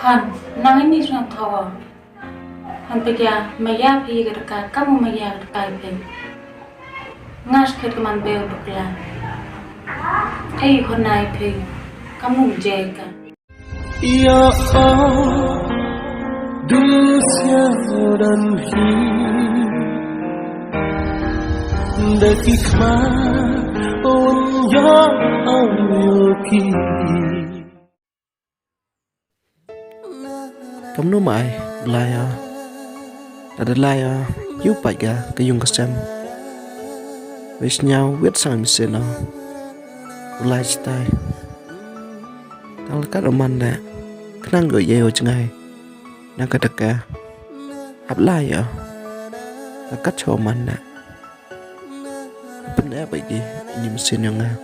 Khan, nangin ni sunang thawa. Han pekya maya phi garka kamu maya garka phe. Ngas khet man beo dukla. Ai khonai phe kamu jeka. Ya dunia dan dakikma on ya ayoki Cấm nô mãi lại đã lại giúp bạch ga cái dùng cái xem với nhau biết sang mình sẽ nó lại style đang là các đồng man nè khả năng gửi dây ở chân ngày đang cái đặc cả hấp lại là cách cho man nè bên đấy bởi gì nhìn xin nhau nga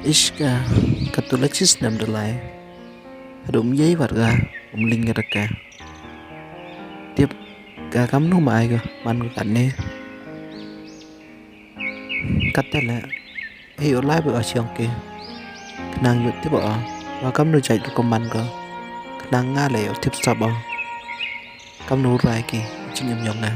Iska katulexis nam delay adum giấy vật ga linh ra cả tiếp cả cắm nó mãi cơ man của cảnh nè cắt tay lại hiểu lại bữa trường kia nàng nhụt tiếp bỏ và cắm nó chạy được con man cơ nàng nga lẻo tiếp sập bỏ cắm nó ra kì chỉ nhầm nhầm nè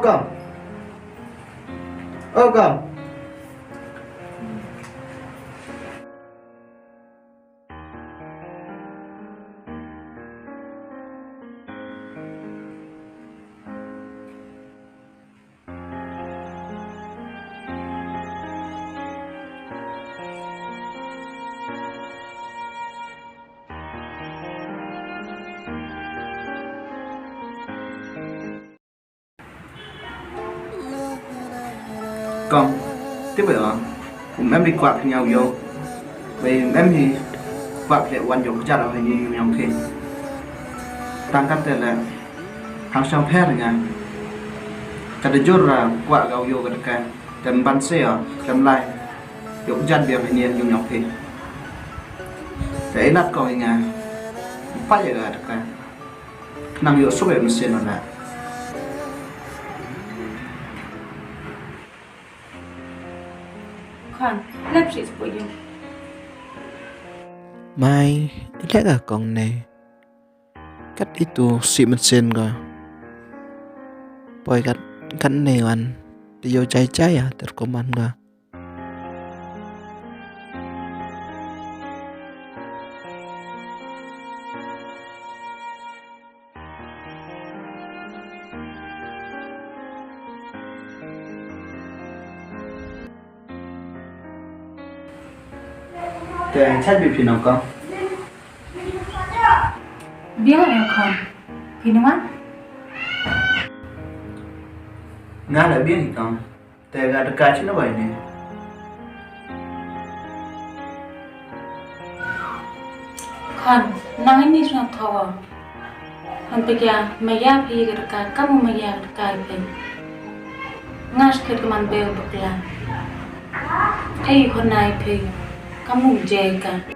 Come. Con, tiếp bây giờ cùng em đi quạt thì nhau vô. Vì em thì quạt thì quan trọng chắc là phải như nhau thì tăng cách là hàng sang phép rồi nha. Chắc là chốt là quạt gạo vô cái cái tầm ban xe ở tầm lại dùng chân việc phải nhiên dùng nhau thì để nát coi nha phát giờ là cái nằm vô số bệnh xe nó là Khan, lepsis po yun. mai lẽ cả con này cắt itu si mesin ko boy cắt cắt này anh thì vô chạy chạy à terkomanda Cái chat bị phim nào con? Biết em còn thì đúng không? Ngã lại biết thì con. Tại gà được cái chứ nó vậy nè. Còn nói ní nó thò hắn bây giờ mày ya phi cái cái kamu mày ya cái phi ngas cái man beo bực là ai con này phi kamu jai ka